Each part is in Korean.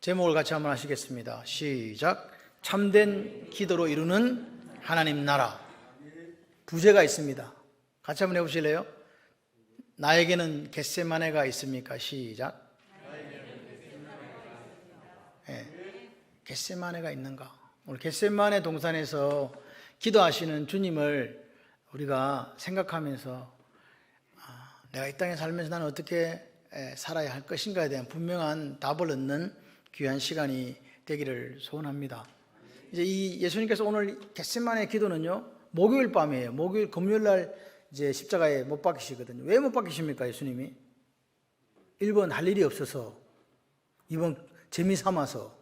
제목을 같이 한번 하시겠습니다. 시작. 참된 기도로 이루는 하나님 나라. 부제가 있습니다. 같이 한번 해보실래요? 나에게는 겟세마네가 있습니까? 시작. 네. 겟세마네가 있는가? 오늘 겟세마네 동산에서 기도하시는 주님을 우리가 생각하면서 내가 이 땅에 살면서 나는 어떻게 살아야 할 것인가에 대한 분명한 답을 얻는 귀한 시간이 되기를 소원합니다. 이제 이 예수님께서 오늘 겟세마네 기도는요, 목요일 밤이에요. 목요일 금요일 날 이제 십자가에 못 박히시거든요. 왜 못 박히십니까, 예수님이? 1번 할 일이 없어서, 2번 재미 삼아서,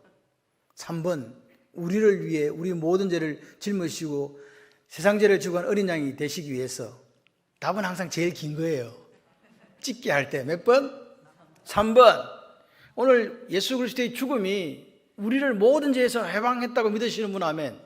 3번 우리를 위해 우리 모든 죄를 짊어지시고 세상 죄를 지고 간 어린 양이 되시기 위해서. 답은 항상 제일 긴 거예요. 찍게 할 때 몇 번? 3번. 오늘 예수 그리스도의 죽음이 우리를 모든 죄에서 해방했다고 믿으시는 분 아멘.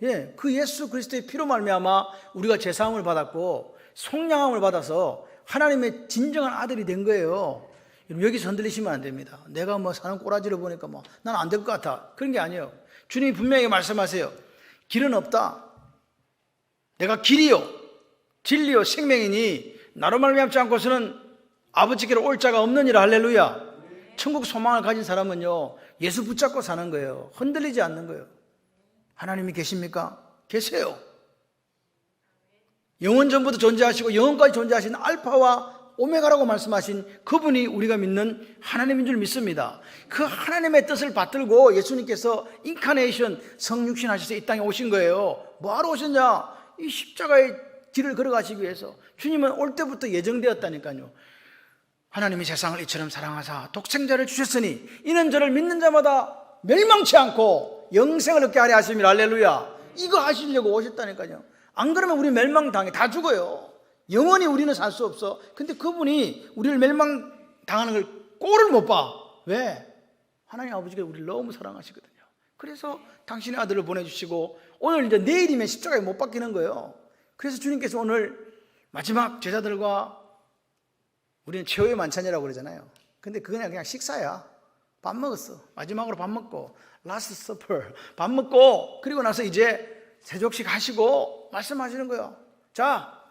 예, 그 예수 그리스도의 피로 말미암아 우리가 제사함을 받았고 속량함을 받아서 하나님의 진정한 아들이 된 거예요. 여기서 흔들리시면 안 됩니다. 내가 뭐 사는 꼬라지를 보니까 뭐 난 안 될 것 같아. 그런 게 아니에요. 주님이 분명히 말씀하세요. 길은 없다. 내가 길이요 진리요 생명이니 나로 말미암지 않고서는 아버지께로 올 자가 없느니라. 할렐루야. 천국 소망을 가진 사람은요, 예수 붙잡고 사는 거예요. 흔들리지 않는 거예요. 하나님이 계십니까? 계세요. 영원 전부터 존재하시고 영원까지 존재하신 알파와 오메가라고 말씀하신 그분이 우리가 믿는 하나님인 줄 믿습니다. 그 하나님의 뜻을 받들고 예수님께서 인카네이션, 성육신 하셔서 이 땅에 오신 거예요. 뭐하러 오셨냐? 이 십자가의 길을 걸어가시기 위해서. 주님은 올 때부터 예정되었다니까요. 하나님이 세상을 이처럼 사랑하사 독생자를 주셨으니 이는 저를 믿는 자마다 멸망치 않고 영생을 얻게 하려 하심이라. 할렐루야. 이거 하시려고 오셨다니까요. 안 그러면 우리 멸망당해. 다 죽어요. 영원히 우리는 살 수 없어. 근데 그분이 우리를 멸망당하는 걸 꼴을 못 봐. 왜? 하나님 아버지가 우리를 너무 사랑하시거든요. 그래서 당신의 아들을 보내주시고 오늘 이제 내일이면 십자가에 못 박히는 거예요. 그래서 주님께서 오늘 마지막 제자들과, 우리는 최후의 만찬이라고 그러잖아요. 근데 그냥 식사야. 밥 먹었어. 마지막으로 밥 먹고 라스트 서퍼 밥 먹고 그리고 나서 이제 세족식 하시고 말씀하시는 거예요. 자,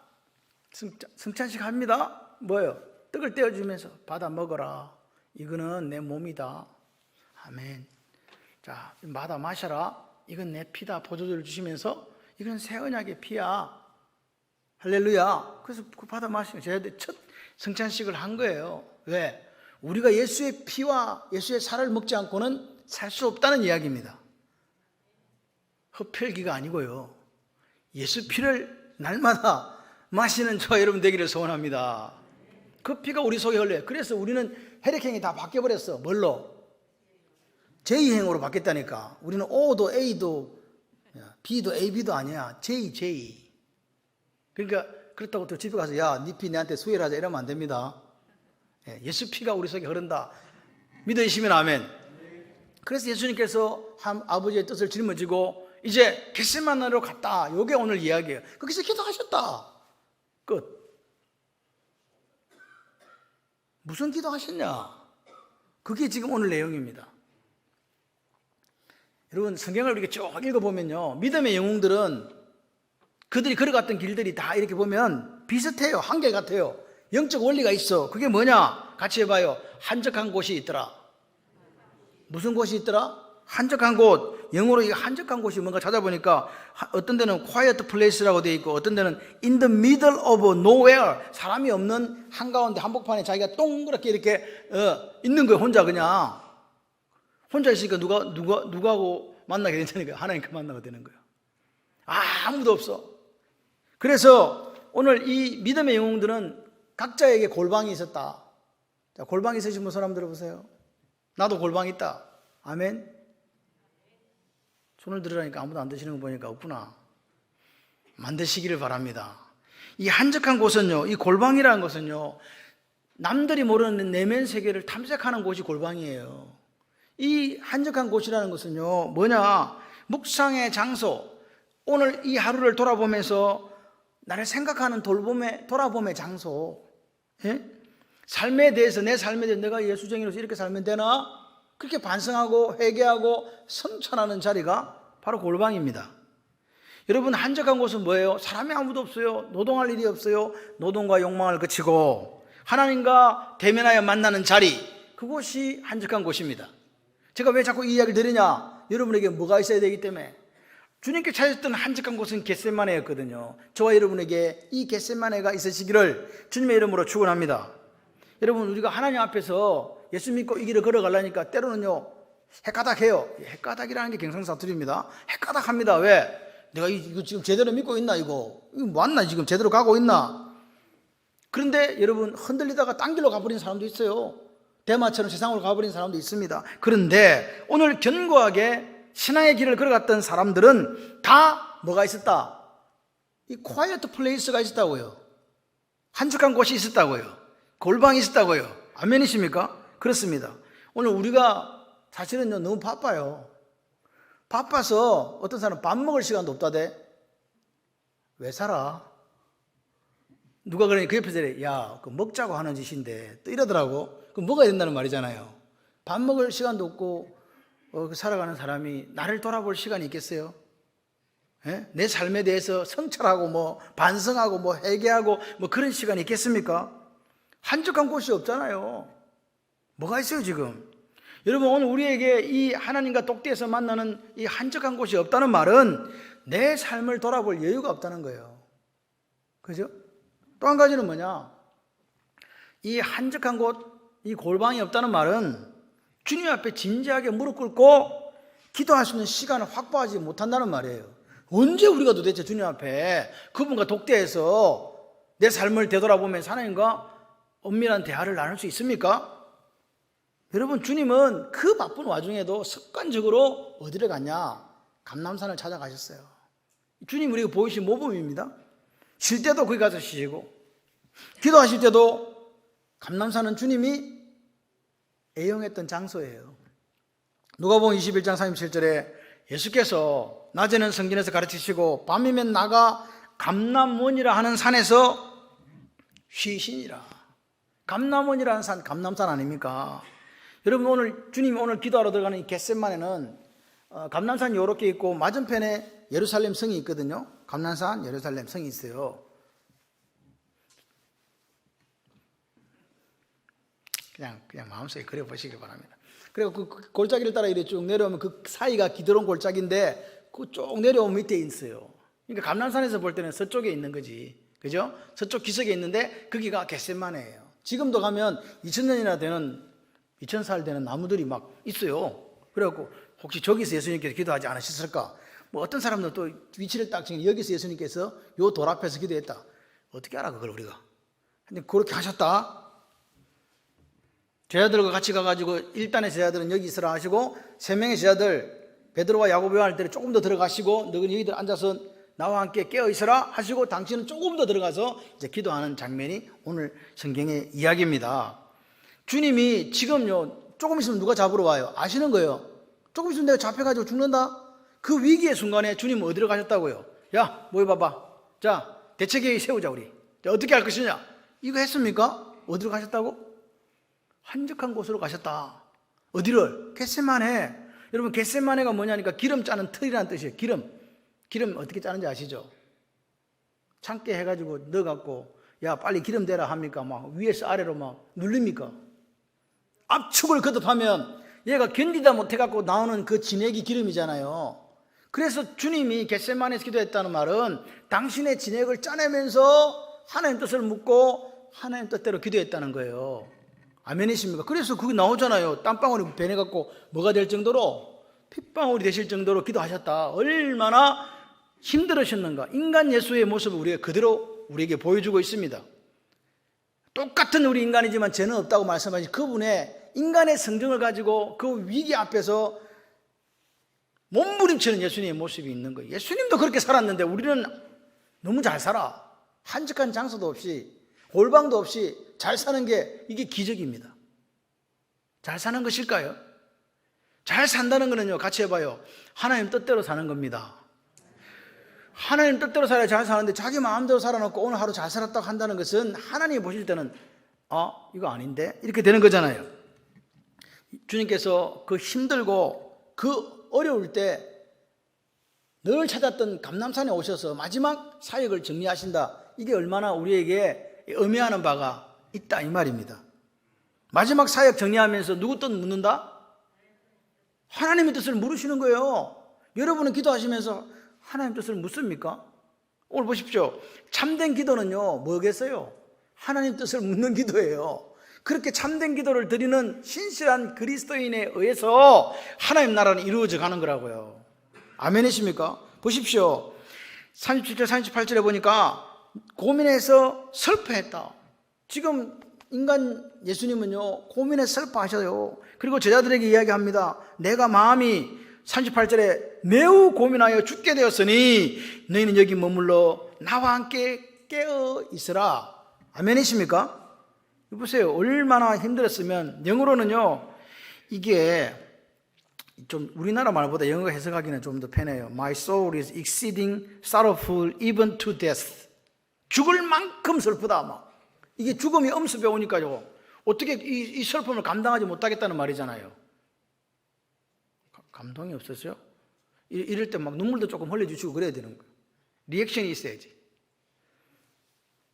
승찬식 합니다. 뭐예요? 떡을 떼어주면서 받아 먹어라. 이거는 내 몸이다. 아멘. 자, 받아 마셔라. 이건 내 피다. 포도주를 주시면서 이건 새 언약의 피야. 할렐루야. 그래서 받아 마시면 제자들 첫 성찬식을 한 거예요. 왜? 우리가 예수의 피와 예수의 살을 먹지 않고는 살 수 없다는 이야기입니다. 흡혈귀가 아니고요. 예수 피를 날마다 마시는 저와 여러분 되기를 소원합니다. 그 피가 우리 속에 흘려요. 그래서 우리는 혈액형이 다 바뀌어버렸어. 뭘로? J행으로 바뀌었다니까. 우리는 O도 A도 B도 AB도 아니야. J. 그러니까 그렇다고 또 집에 가서 야, 네 피 내한테 수혈하자 이러면 안 됩니다. 예수 피가 우리 속에 흐른다. 믿으시면 아멘. 그래서 예수님께서 아버지의 뜻을 짊어지고 이제 겟세마네로 갔다. 이게 오늘 이야기예요. 거기서 기도하셨다. 끝. 무슨 기도하셨냐? 그게 지금 오늘 내용입니다. 여러분, 성경을 이렇게 쭉 읽어보면요, 믿음의 영웅들은 그들이 걸어갔던 길들이 다 이렇게 보면 비슷해요. 한결같아요. 영적 원리가 있어. 그게 뭐냐? 같이 해봐요. 한적한 곳이 있더라. 무슨 곳이 있더라? 한적한 곳. 영어로 이 한적한 곳이 뭔가 찾아보니까 어떤 데는 quiet place라고 되어 있고 어떤 데는 in the middle of nowhere. 사람이 없는 한가운데 한복판에 자기가 동그랗게 이렇게 있는 거예요. 혼자 그냥. 혼자 있으니까 누구하고 만나게 되니까 하나님과 만나게 되는 거예요. 아무도 없어. 그래서 오늘 이 믿음의 영웅들은 각자에게 골방이 있었다. 자, 골방이 있으신 분 손 한번 들어보세요. 나도 골방이 있다. 아멘. 손을 들으라니까 아무도 안 드시는 거 보니까 없구나. 만드시기를 바랍니다. 이 한적한 곳은요, 이 골방이라는 것은요, 남들이 모르는 내면 세계를 탐색하는 곳이 골방이에요. 이 한적한 곳이라는 것은요, 뭐냐? 묵상의 장소. 오늘 이 하루를 돌아보면서 나를 생각하는 돌아봄의 장소. 예? 삶에 대해서, 내 삶에 대해서 내가 예수쟁이로서 이렇게 살면 되나? 그렇게 반성하고 회개하고 성찰하는 자리가 바로 골방입니다. 여러분, 한적한 곳은 뭐예요? 사람이 아무도 없어요. 노동할 일이 없어요. 노동과 욕망을 그치고 하나님과 대면하여 만나는 자리, 그곳이 한적한 곳입니다. 제가 왜 자꾸 이 이야기를 드리냐? 여러분에게 뭐가 있어야 되기 때문에. 주님께 찾으셨던 한적한 곳은 겟세마네였거든요. 저와 여러분에게 이 겟세마네가 있으시기를 주님의 이름으로 축원합니다. 여러분, 우리가 하나님 앞에서 예수 믿고 이 길을 걸어가려니까 때로는요 헷가닥해요. 헷가닥이라는 게 경상사투리입니다. 헷가닥합니다. 왜? 내가 이거 지금 제대로 믿고 있나? 이거 맞나? 지금 제대로 가고 있나? 그런데 여러분, 흔들리다가 딴 길로 가버린 사람도 있어요. 대마처럼 세상으로 가버린 사람도 있습니다. 그런데 오늘 견고하게 신앙의 길을 걸어갔던 사람들은 다 뭐가 있었다? 이 quiet place가 있었다고요. 한적한 곳이 있었다고요. 골방이 있었다고요. 아멘이십니까? 그렇습니다. 오늘 우리가 사실은요 너무 바빠요. 바빠서 어떤 사람은 밥 먹을 시간도 없다대. 왜 살아? 누가 그러니 그 옆에서 이래, 야, 그 먹자고 하는 짓인데 또 이러더라고. 그 먹어야 된다는 말이잖아요. 밥 먹을 시간도 없고 살아가는 사람이 나를 돌아볼 시간이 있겠어요? 예? 내 삶에 대해서 성찰하고 뭐 반성하고 뭐 회개하고 뭐 그런 시간이 있겠습니까? 한적한 곳이 없잖아요. 뭐가 있어요 지금? 여러분, 오늘 우리에게 이 하나님과 독대에서 만나는 이 한적한 곳이 없다는 말은 내 삶을 돌아볼 여유가 없다는 거예요. 그죠? 또 한 가지는 뭐냐? 이 한적한 곳, 이 골방이 없다는 말은 주님 앞에 진지하게 무릎 꿇고 기도할 수 있는 시간을 확보하지 못한다는 말이에요. 언제 우리가 도대체 주님 앞에 그분과 독대해서 내 삶을 되돌아보면서 하나님과 엄밀한 대화를 나눌 수 있습니까? 여러분, 주님은 그 바쁜 와중에도 습관적으로 어디를 갔냐? 감람산을 찾아가셨어요. 주님 우리가 보이신 모범입니다. 쉴 때도 거기 가서 쉬시고 기도하실 때도 감람산은 주님이 애용했던 장소예요. 누가복음 21장 37절에 예수께서 낮에는 성전에서 가르치시고 밤이면 나가 감람원이라 하는 산에서 쉬시니라. 감람원이라는 산, 감람산 아닙니까? 여러분, 오늘 주님이 오늘 기도하러 들어가는 이 겟세마네는 감람산이 이렇게 있고 맞은편에 예루살렘 성이 있거든요. 감람산 예루살렘 성이 있어요. 그냥 마음속에 그려보시기 바랍니다. 그리고 그 골짜기를 따라 이렇게 쭉 내려오면 그 사이가 기드론 골짜기인데 그 쭉 내려오면 밑에 있어요. 그러니까 감람산에서 볼 때는 서쪽에 있는 거지, 그죠? 서쪽 기슭에 있는데 거기가 겟세마네예요. 지금도 가면 2000년이나 되는 2000살 되는 나무들이 막 있어요. 그래갖고 혹시 저기서 예수님께서 기도하지 않으셨을까? 뭐 어떤 사람들은 또 위치를 딱 정해, 여기서 예수님께서 요 돌 앞에서 기도했다. 어떻게 알아 그걸 우리가? 근데 그렇게 하셨다. 제자들과 같이 가가지고 1단의 제자들은 여기 있으라 하시고 3명의 제자들 베드로와 야고보 요한을 때려 조금 더 들어가시고 너희들 여기들 앉아서 나와 함께 깨어 있으라 하시고 당신은 조금 더 들어가서 이제 기도하는 장면이 오늘 성경의 이야기입니다. 주님이 지금요 조금 있으면 누가 잡으러 와요? 아시는 거예요. 조금 있으면 내가 잡혀가지고 죽는다. 그 위기의 순간에 주님은 어디로 가셨다고요? 야, 모여봐봐. 자, 대책회의 세우자 우리. 자, 어떻게 할 것이냐? 이거 했습니까? 어디로 가셨다고? 한적한 곳으로 가셨다. 어디를? 겟세마네. 여러분, 겟세마네가 뭐냐니까 기름 짜는 틀이라는 뜻이에요. 기름 어떻게 짜는지 아시죠? 참깨 해가지고 넣어갖고 야 빨리 기름 대라 합니까? 막 위에서 아래로 막 눌립니까? 압축을 거듭하면 얘가 견디다 못해갖고 나오는 그 진액이 기름이잖아요. 그래서 주님이 겟세마네에서 기도했다는 말은 당신의 진액을 짜내면서 하나님 뜻을 묻고 하나님 뜻대로 기도했다는 거예요. 아멘이십니까? 그래서 그게 나오잖아요. 땀방울이 변해갖고 뭐가 될 정도로 핏방울이 되실 정도로 기도하셨다. 얼마나 힘들으셨는가. 인간 예수의 모습을 우리가 그대로 우리에게 보여주고 있습니다. 똑같은 우리 인간이지만 죄는 없다고 말씀하신 그분의 인간의 성정을 가지고 그 위기 앞에서 몸부림치는 예수님의 모습이 있는 거예요. 예수님도 그렇게 살았는데 우리는 너무 잘 살아. 한적한 장소도 없이 골방도 없이 잘 사는 게 이게 기적입니다. 잘 사는 것일까요? 잘 산다는 거는요, 같이 해봐요. 하나님 뜻대로 사는 겁니다. 하나님 뜻대로 살아야 잘 사는데 자기 마음대로 살아놓고 오늘 하루 잘 살았다고 한다는 것은 하나님이 보실 때는 이거 아닌데? 이렇게 되는 거잖아요. 주님께서 그 힘들고 그 어려울 때 늘 찾았던 감람산에 오셔서 마지막 사역을 정리하신다. 이게 얼마나 우리에게 의미하는 바가 있다 이 말입니다. 마지막 사역 정리하면서 누구 뜻 묻는다? 하나님의 뜻을 물으시는 거예요. 여러분은 기도하시면서 하나님 뜻을 묻습니까? 오늘 보십시오. 참된 기도는요 뭐겠어요? 하나님 뜻을 묻는 기도예요. 그렇게 참된 기도를 드리는 신실한 그리스도인에 의해서 하나님 나라는 이루어져 가는 거라고요. 아멘이십니까? 보십시오. 37절 38절에 보니까 고민해서 슬퍼했다. 지금 인간 예수님은요 고민해서 슬퍼하셔요. 그리고 제자들에게 이야기합니다. 내가 마음이 38절에 매우 고민하여 죽게 되었으니 너희는 여기 머물러 나와 함께 깨어 있으라. 아멘이십니까? 보세요. 얼마나 힘들었으면 영어로는요 이게 좀 우리나라 말보다 영어 해석하기는 좀 더 편해요. My soul is exceeding sorrowful even to death. 죽을 만큼 슬프다. 막 이게 죽음이 엄습해 오니까요 어떻게 이 슬픔을 감당하지 못하겠다는 말이잖아요. 감동이 없었어요? 이럴 때 막 눈물도 조금 흘려주시고 그래야 되는 거예요. 리액션이 있어야지.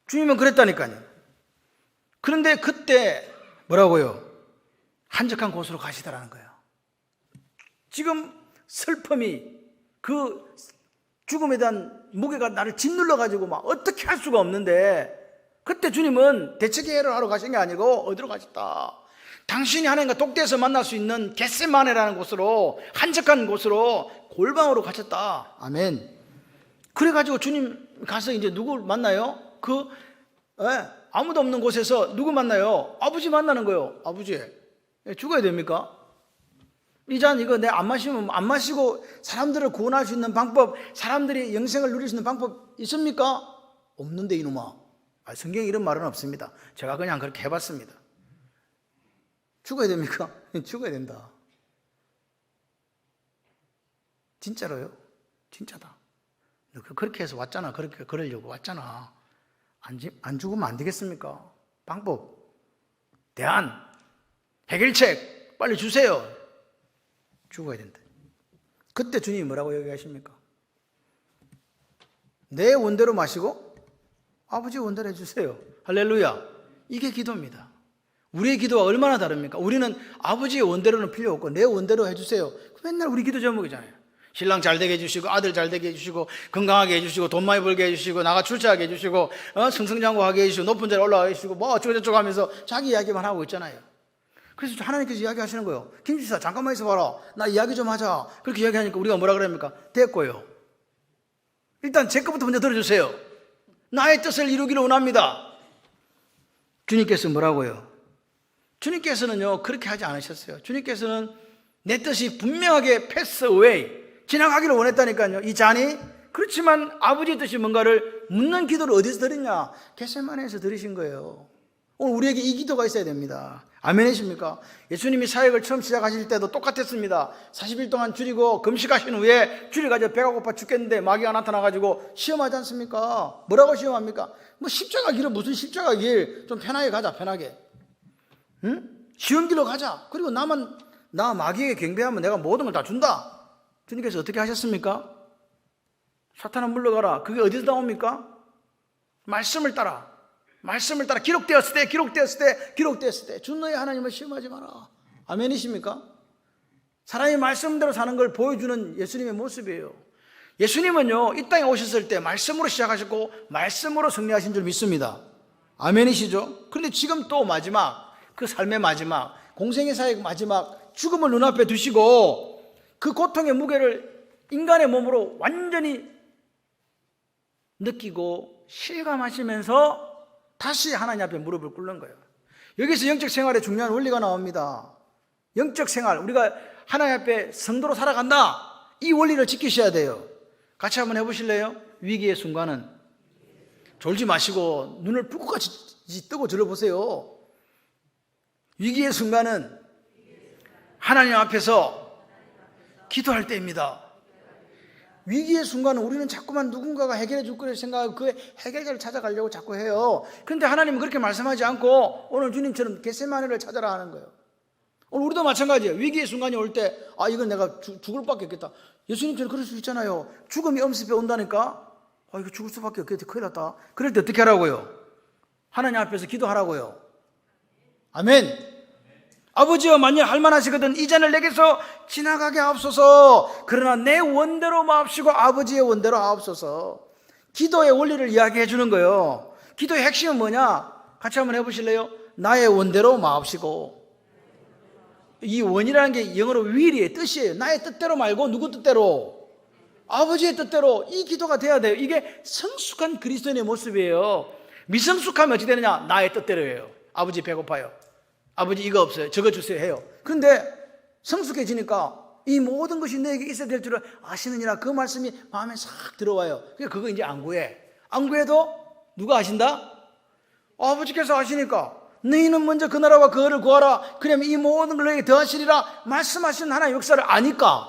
주님은 그랬다니까요. 그런데 그때 뭐라고요? 한적한 곳으로 가시더라는 거예요. 지금 슬픔이 그 죽음에 대한 무게가 나를 짓눌러 가지고 막 어떻게 할 수가 없는데 그때 주님은 대책회의를 하러 가신 게 아니고 어디로 가셨다? 당신이 하나님과 독대에서 만날 수 있는 겟세마네라는 곳으로 한적한 곳으로 골방으로 가셨다. 아멘. 그래가지고 주님 가서 이제 누구 만나요? 아무도 없는 곳에서 누구 만나요? 아버지 만나는 거예요. 아버지 죽어야 됩니까? 이 잔 이거 내가 안 마시면 안 마시고 사람들을 구원할 수 있는 방법, 사람들이 영생을 누릴 수 있는 방법 있습니까? 없는데 이놈아. 성경에 이런 말은 없습니다. 제가 그냥 그렇게 해봤습니다. 죽어야 됩니까? 죽어야 된다. 진짜로요? 진짜다. 너 그렇게 해서 왔잖아. 그렇게 그러려고 왔잖아. 안 죽으면 안 되겠습니까? 방법, 대안, 해결책 빨리 주세요. 죽어야 된다. 그때 주님이 뭐라고 얘기하십니까? 내 원대로 마시고 아버지 원대로 해주세요. 할렐루야. 이게 기도입니다. 우리의 기도와 얼마나 다릅니까? 우리는 아버지의 원대로는 필요 없고 내 원대로 해주세요. 맨날 우리 기도 제목이잖아요. 신랑 잘 되게 해주시고 아들 잘 되게 해주시고 건강하게 해주시고 돈 많이 벌게 해주시고 나가 출세하게 해주시고 승승장구하게 해주시고 높은 자리에 올라가게 해주시고 뭐 어쩌고저쩌고 하면서 자기 이야기만 하고 있잖아요. 그래서 하나님께서 이야기하시는 거예요. 김지사 잠깐만 있어봐라. 나 이야기 좀 하자. 그렇게 이야기하니까 우리가 뭐라 그럽니까? 됐고요. 일단 제 것부터 먼저 들어주세요. 나의 뜻을 이루기를 원합니다. 주님께서 뭐라고요? 주님께서는요 그렇게 하지 않으셨어요. 주님께서는 내 뜻이 분명하게 패스 어웨이 지나가기를 원했다니까요. 이 잔이 그렇지만 아버지의 뜻이 뭔가를 묻는 기도를 어디서 드렸냐? 겟세마네에서 드리신 거예요. 오늘 우리에게 이 기도가 있어야 됩니다. 아멘이십니까? 예수님이 사역을 처음 시작하실 때도 똑같았습니다. 40일 동안 줄이고 금식하신 후에 줄여가지고 배가 고파 죽겠는데 마귀가 나타나가지고 시험하지 않습니까? 뭐라고 시험합니까? 뭐 십자가 길은 무슨 십자가 길? 좀 편하게 가자. 편하게. 응? 쉬운 길로 가자. 그리고 나 마귀에게 경배하면 내가 모든 걸 다 준다. 주님께서 어떻게 하셨습니까? 사탄아 물러가라. 그게 어디서 나옵니까? 말씀을 따라. 말씀을 따라 기록되었을 때 주 너의 하나님을 시험하지 마라. 아멘이십니까? 사람이 말씀대로 사는 걸 보여주는 예수님의 모습이에요. 예수님은요 이 땅에 오셨을 때 말씀으로 시작하셨고 말씀으로 승리하신 줄 믿습니다. 아멘이시죠? 그런데 지금 또 마지막 그 삶의 마지막 공생의 사역 마지막 죽음을 눈앞에 두시고 그 고통의 무게를 인간의 몸으로 완전히 느끼고 실감하시면서 다시 하나님 앞에 무릎을 꿇는 거예요. 여기서 영적 생활의 중요한 원리가 나옵니다. 영적 생활, 우리가 하나님 앞에 성도로 살아간다. 이 원리를 지키셔야 돼요. 같이 한번 해보실래요? 위기의 순간은 졸지 마시고 눈을 불꽃같이 뜨고 들어보세요. 위기의 순간은 하나님 앞에서 기도할 때입니다. 위기의 순간은 우리는 자꾸만 누군가가 해결해 줄 거라 생각하고 그 해결자를 찾아가려고 자꾸 해요. 그런데 하나님은 그렇게 말씀하지 않고 오늘 주님처럼 겟세마네를 찾아라 하는 거예요. 오늘 우리도 마찬가지예요. 위기의 순간이 올 때 이건 내가 죽을 밖에 없겠다. 예수님처럼 그럴 수 있잖아요. 죽음이 엄습해 온다니까 이거 죽을 수밖에 없겠지. 큰일 났다. 그럴 때 어떻게 하라고요? 하나님 앞에서 기도하라고요. 아멘. 아버지여, 만일 할만하시거든 이 잔을 내게서 지나가게 하옵소서. 그러나 내 원대로 마옵시고 아버지의 원대로 하옵소서. 기도의 원리를 이야기해 주는 거예요. 기도의 핵심은 뭐냐? 같이 한번 해보실래요? 나의 원대로 마옵시고. 이 원이라는 게 영어로 will의 뜻이에요. 나의 뜻대로 말고 누구 뜻대로? 아버지의 뜻대로. 이 기도가 돼야 돼요. 이게 성숙한 그리스도인의 모습이에요. 미성숙하면 어찌 되느냐? 나의 뜻대로예요. 아버지 배고파요. 아버지 이거 없어요. 저거 주세요 해요. 그런데 성숙해지니까 이 모든 것이 너에게 있어야 될 줄을 아시느니라, 그 말씀이 마음에 싹 들어와요. 그거 이제 안 구해. 안 구해도 누가 아신다? 아버지께서 아시니까 너희는 먼저 그 나라와 그 의를 구하라. 그러면 이 모든 걸 너에게 더하시리라 말씀하시는 하나님의 역사를 아니까.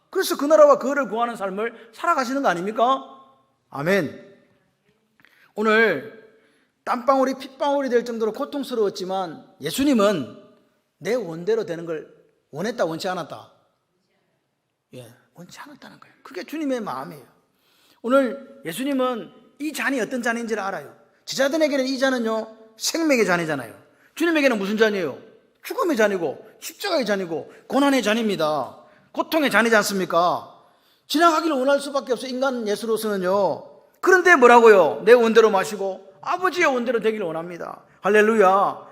그래서 그 나라와 그 의를 구하는 삶을 살아가시는 거 아닙니까? 아멘. 오늘 땀방울이 핏방울이 될 정도로 고통스러웠지만 예수님은 내 원대로 되는 걸 원했다, 원치 않았다? 원치 않았다는 거예요. 그게 주님의 마음이에요. 오늘 예수님은 이 잔이 어떤 잔인지를 알아요. 제자들에게는 이 잔은요, 생명의 잔이잖아요. 주님에게는 무슨 잔이에요? 죽음의 잔이고 십자가의 잔이고 고난의 잔입니다. 고통의 잔이지 않습니까? 지나가기를 원할 수밖에 없어요, 인간 예수로서는요. 그런데 뭐라고요? 내 원대로 마시고 아버지의 원대로 되기를 원합니다. 할렐루야.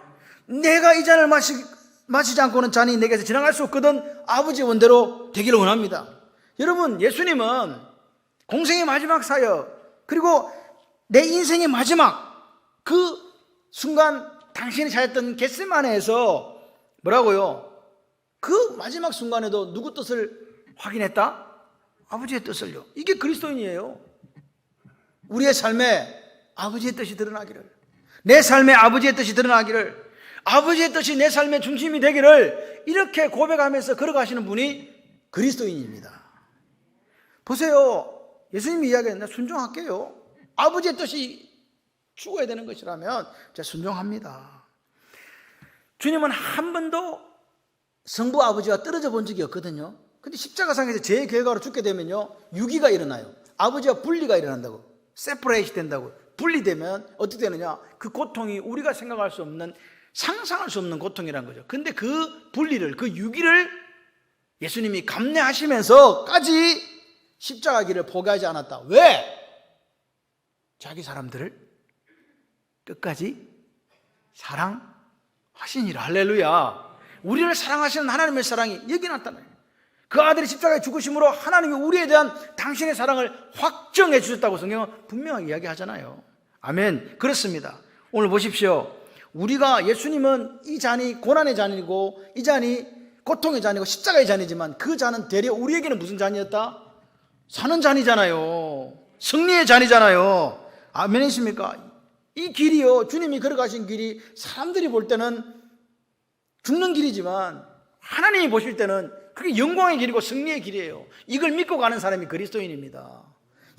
내가 이 잔을 마시지 않고는 잔이 내게서 지나갈 수 없거든 아버지의 원대로 되기를 원합니다. 여러분, 예수님은 공생의 마지막 사역, 그리고 내 인생의 마지막 그 순간 당신이 찾았던 겟세마네에서 뭐라고요? 그 마지막 순간에도 누구 뜻을 확인했다? 아버지의 뜻을요. 이게 그리스도인이에요. 우리의 삶에 아버지의 뜻이 드러나기를, 내 삶에 아버지의 뜻이 드러나기를, 아버지의 뜻이 내 삶의 중심이 되기를 이렇게 고백하면서 걸어가시는 분이 그리스도인입니다. 보세요. 예수님이 이야기했는데 순종할게요. 아버지의 뜻이 죽어야 되는 것이라면 제가 순종합니다. 주님은 한 번도 성부 아버지와 떨어져 본 적이 없거든요. 근데 십자가상에서 제 결과로 죽게 되면요, 유기가 일어나요. 아버지와 분리가 일어난다고. 세퍼레이트 된다고. 분리되면 어떻게 되느냐? 그 고통이 우리가 생각할 수 없는, 상상할 수 없는 고통이라는 거죠. 근데 그 분리를, 그 유기를 예수님이 감내하시면서까지 십자가 길을 포기하지 않았다. 왜? 자기 사람들을 끝까지 사랑하시니라. 할렐루야. 우리를 사랑하시는 하나님의 사랑이 여기 나타나요. 그 아들이 십자가에 죽으심으로 하나님이 우리에 대한 당신의 사랑을 확정해 주셨다고 성경은 분명하게 이야기하잖아요. 아멘. 그렇습니다. 오늘 보십시오. 우리가, 예수님은 이 잔이 고난의 잔이고 이 잔이 고통의 잔이고 십자가의 잔이지만 그 잔은 되려 우리에게는 무슨 잔이었다? 사는 잔이잖아요. 승리의 잔이잖아요. 아멘이십니까? 이 길이요, 주님이 걸어가신 길이 사람들이 볼 때는 죽는 길이지만 하나님이 보실 때는 그게 영광의 길이고 승리의 길이에요. 이걸 믿고 가는 사람이 그리스도인입니다.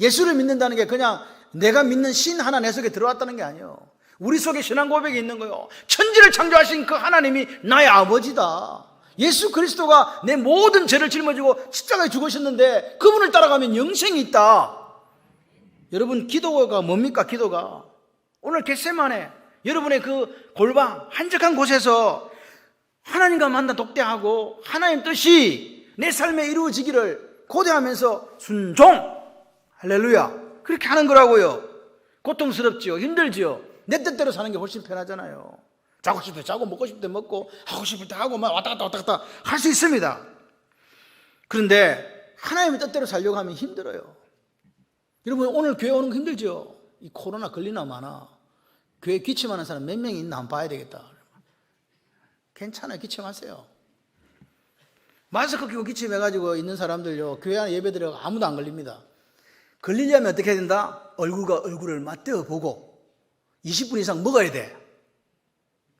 예수를 믿는다는 게 그냥 내가 믿는 신 하나 내 속에 들어왔다는 게 아니에요. 우리 속에 신앙 고백이 있는 거예요. 천지를 창조하신 그 하나님이 나의 아버지다. 예수 그리스도가 내 모든 죄를 짊어지고 십자가에 죽으셨는데 그분을 따라가면 영생이 있다. 여러분, 기도가 뭡니까? 기도가 오늘 겟세마네, 여러분의 그 골방 한적한 곳에서 하나님과 만나 독대하고 하나님 뜻이 내 삶에 이루어지기를 고대하면서 순종, 할렐루야, 그렇게 하는 거라고요. 고통스럽지요, 힘들지요. 내 뜻대로 사는 게 훨씬 편하잖아요. 자고 싶을 때 자고, 먹고 싶을 때 먹고, 하고 싶을 때 하고, 막 왔다 갔다 할 수 있습니다. 그런데 하나님의 뜻대로 살려고 하면 힘들어요. 여러분, 오늘 교회 오는 거 힘들죠? 이 코로나 걸리나 마나 교회 기침하는 사람 몇 명이 있나 한번 봐야 되겠다. 괜찮아요, 기침하세요. 마스크 끼고 기침해가지고 있는 사람들요, 교회 안에 예배 드려도 아무도 안 걸립니다. 걸리려면 어떻게 해야 된다? 얼굴과 얼굴을 맞대어 보고 20분 이상 먹어야 돼.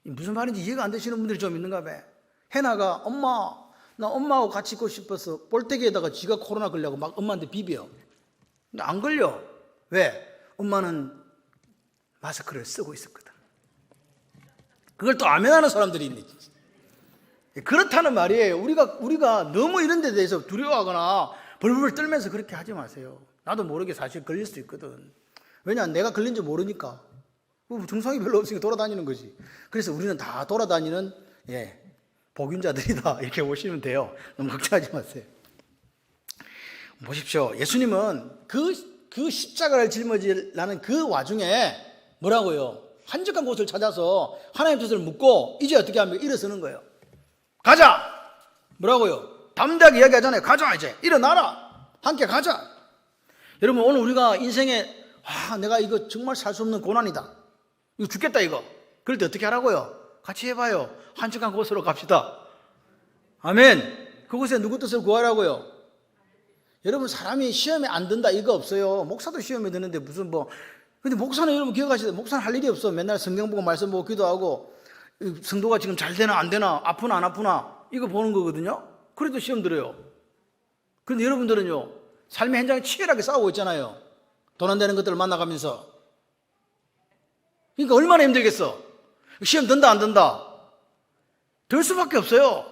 무슨 말인지 이해가 안 되시는 분들이 좀 있는가 봐. 해나가 엄마, 나 엄마하고 같이 있고 싶어서 볼때기에다가 지가 코로나 걸려고 막 엄마한테 비벼. 근데 안 걸려. 왜? 엄마는 마스크를 쓰고 있었거든. 그걸 또 아멘하는 사람들이 있네. 그렇다는 말이에요. 우리가 너무 이런 데 대해서 두려워하거나 벌벌 떨면서 그렇게 하지 마세요. 나도 모르게 사실 걸릴 수도 있거든. 왜냐, 내가 걸린 줄 모르니까. 증상이 별로 없으니까 돌아다니는 거지. 그래서 우리는 다 돌아다니는 복균자들이다, 이렇게 보시면 돼요. 너무 걱정하지 마세요. 보십시오. 예수님은 그 십자가를 짊어지라는 그 와중에 뭐라고요? 한적한 곳을 찾아서 하나님 뜻을 묻고 이제 어떻게 합니까? 일어서는 거예요. 가자! 뭐라고요? 담대하게 이야기하잖아요. 가자, 이제 일어나라, 함께 가자. 여러분, 오늘 우리가 인생에 내가 이거 정말 살 수 없는 고난이다, 이거 죽겠다, 이거. 그럴 때 어떻게 하라고요? 같이 해봐요. 한적한 곳으로 갑시다. 아멘. 그곳에 누구 뜻을 구하라고요? 여러분, 사람이 시험에 안 든다 이거 없어요. 목사도 시험에 드는데 무슨 근데 목사는 여러분 기억하시죠? 목사는 할 일이 없어. 맨날 성경 보고 말씀 보고 기도하고 성도가 지금 잘 되나 안 되나, 아프나 안 아프나 이거 보는 거거든요. 그래도 시험 들어요. 그런데 여러분들은요, 삶의 현장에 치열하게 싸우고 있잖아요. 돈 안 되는 것들을 만나가면서. 그러니까 얼마나 힘들겠어. 시험 든다 안 든다? 들 수밖에 없어요.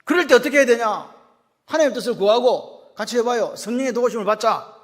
그럴 때 어떻게 해야 되냐? 하나님의 뜻을 구하고 같이 해봐요. 성령의 도우심을 받자.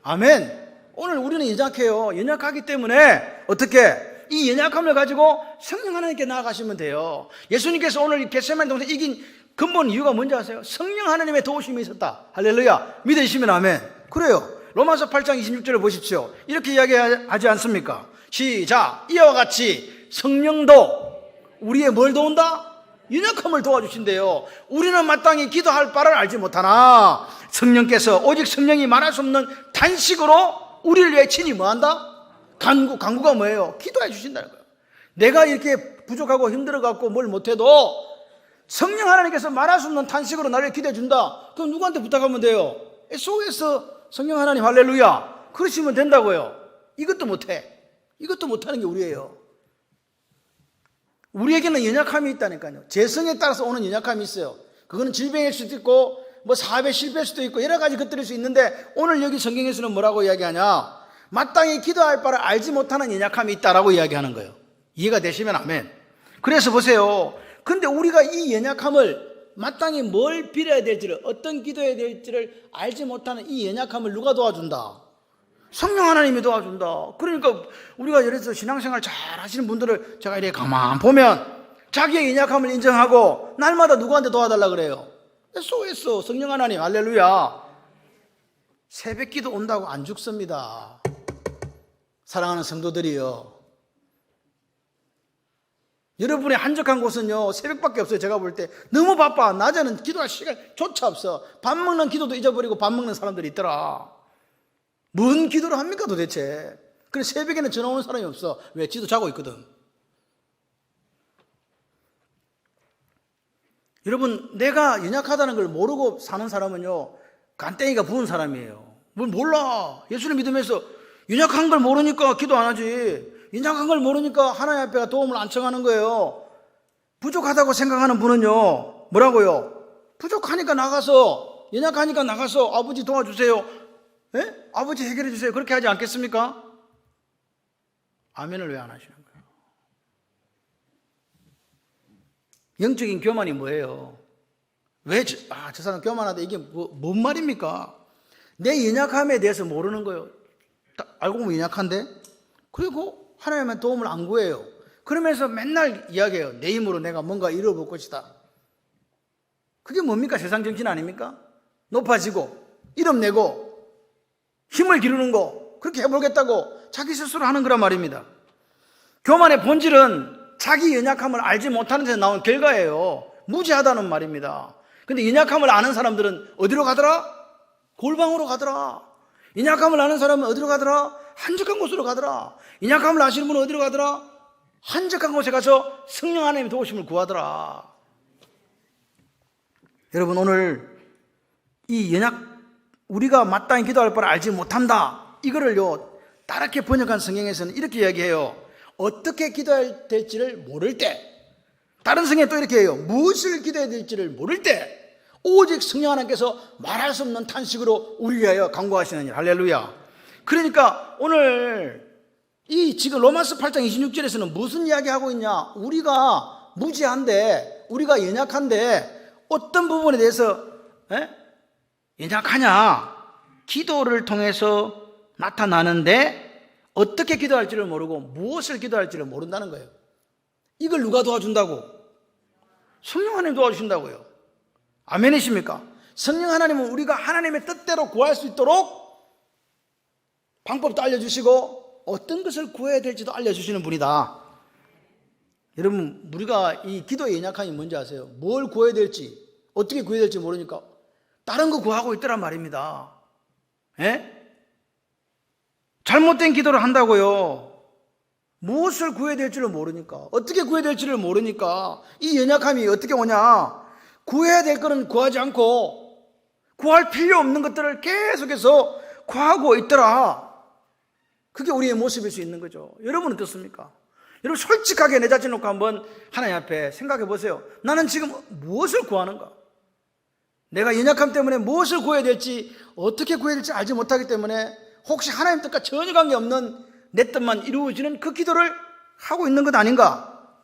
아멘. 오늘 우리는 연약해요. 연약하기 때문에 어떻게 이 연약함을 가지고 성령 하나님께 나아가시면 돼요. 예수님께서 오늘 이 겟세마네 동산 이긴 근본 이유가 뭔지 아세요? 성령 하나님의 도우심이 있었다. 할렐루야. 믿으시면 아멘. 그래요. 로마서 8장 26절을 보십시오. 이렇게 이야기하지 않습니까? 시작. 이와 같이 성령도 우리의 뭘 도운다? 연약함을 도와주신대요. 우리는 마땅히 기도할 바를 알지 못하나 성령께서, 오직 성령이 말할 수 없는 탄식으로 우리를 위해 친히 뭐한다? 간구가 뭐예요? 기도해 주신다는 거예요. 내가 이렇게 부족하고 힘들어갖고 뭘 못해도 성령 하나님께서 말할 수 없는 탄식으로 나를 기도해 준다. 그럼 누구한테 부탁하면 돼요? SOS 성령 하나님 할렐루야. 그러시면 된다고요. 이것도 못해. 이것도 못하는 게 우리예요. 우리에게는 연약함이 있다니까요. 재성에 따라서 오는 연약함이 있어요. 그거는 질병일 수도 있고 사업에 실패할 수도 있고 여러 가지 것들일 수 있는데, 오늘 여기 성경에서는 뭐라고 이야기하냐? 마땅히 기도할 바를 알지 못하는 연약함이 있다라고 이야기하는 거예요. 이해가 되시면 아멘. 그래서 보세요. 근데 우리가 이 연약함을 마땅히 뭘 빌어야 될지를, 어떤 기도해야 될지를 알지 못하는 이 연약함을 누가 도와준다? 성령 하나님이 도와준다. 그러니까 우리가 예를 들어서 신앙생활 잘 하시는 분들을 제가 이렇게 가만 보면 자기의 연약함을 인정하고 날마다 누구한테 도와달라 그래요? SOS 성령 하나님 할렐루야. 새벽 기도 온다고 안 죽습니다. 사랑하는 성도들이요, 여러분의 한적한 곳은요 새벽밖에 없어요. 제가 볼 때 너무 바빠. 낮에는 기도할 시간조차 없어. 밥 먹는 기도도 잊어버리고 밥 먹는 사람들이 있더라. 뭔 기도를 합니까 도대체? 그래, 새벽에는 전화 오는 사람이 없어. 왜? 지도 자고 있거든. 여러분, 내가 연약하다는 걸 모르고 사는 사람은요 간땡이가 부은 사람이에요. 뭘 몰라. 예수를 믿으면서 연약한 걸 모르니까 기도 안 하지. 연약한 걸 모르니까 하나님 앞에 도움을 안 청하는 거예요. 부족하다고 생각하는 분은요 뭐라고요? 부족하니까 나가서, 연약하니까 나가서 아버지 도와주세요, 아버지 해결해 주세요, 그렇게 하지 않겠습니까? 아멘을 왜 안 하시는 거예요? 영적인 교만이 뭐예요? 왜 저 사람 교만하다, 이게 뭔 말입니까? 내 연약함에 대해서 모르는 거예요. 알고 보면 연약한데, 그리고 하나님의 도움을 안 구해요. 그러면서 맨날 이야기해요. 내 힘으로 내가 뭔가 이뤄볼 것이다. 그게 뭡니까? 세상 정신 아닙니까? 높아지고 이름 내고 힘을 기르는 거, 그렇게 해보겠다고 자기 스스로 하는 거란 말입니다. 교만의 본질은 자기 연약함을 알지 못하는 데서 나온 결과예요. 무지하다는 말입니다. 근데 연약함을 아는 사람들은 어디로 가더라? 골방으로 가더라. 연약함을 아는 사람은 어디로 가더라? 한적한 곳으로 가더라. 연약함을 아시는 분은 어디로 가더라? 한적한 곳에 가서 성령 하나님의 도우심을 구하더라. 여러분, 오늘 이 우리가 마땅히 기도할 바를 알지 못한다, 이거를요 다르게 번역한 성경에서는 이렇게 이야기해요. 어떻게 기도해야 될지를 모를 때. 다른 성경에 또 이렇게 해요. 무엇을 기도해야 될지를 모를 때 오직 성령 하나님께서 말할 수 없는 탄식으로 우리 위하여 간구하시느니. 할렐루야. 그러니까 오늘 이 지금 로마서 8장 26절에서는 무슨 이야기하고 있냐? 우리가 무지한데 우리가 연약한데 어떤 부분에 대해서 연약하냐? 기도를 통해서 나타나는데 어떻게 기도할지를 모르고 무엇을 기도할지를 모른다는 거예요. 이걸 누가 도와준다고? 성령 하나님 도와주신다고요. 아멘이십니까? 성령 하나님은 우리가 하나님의 뜻대로 구할 수 있도록 방법도 알려주시고 어떤 것을 구해야 될지도 알려주시는 분이다. 여러분, 우리가 이 기도의 연약함이 뭔지 아세요? 뭘 구해야 될지, 어떻게 구해야 될지 모르니까 다른 거 구하고 있더란 말입니다. 잘못된 기도를 한다고요. 무엇을 구해야 될지를 모르니까, 어떻게 구해야 될지를 모르니까 이 연약함이 어떻게 오냐? 구해야 될 거는 구하지 않고 구할 필요 없는 것들을 계속해서 구하고 있더라. 그게 우리의 모습일 수 있는 거죠. 여러분은 어떻습니까? 여러분, 솔직하게 내 자신 놓고 한번 하나님 앞에 생각해 보세요. 나는 지금 무엇을 구하는가? 내가 연약함 때문에 무엇을 구해야 될지, 어떻게 구해야 될지 알지 못하기 때문에 혹시 하나님 뜻과 전혀 관계없는 내 뜻만 이루어지는 그 기도를 하고 있는 것 아닌가?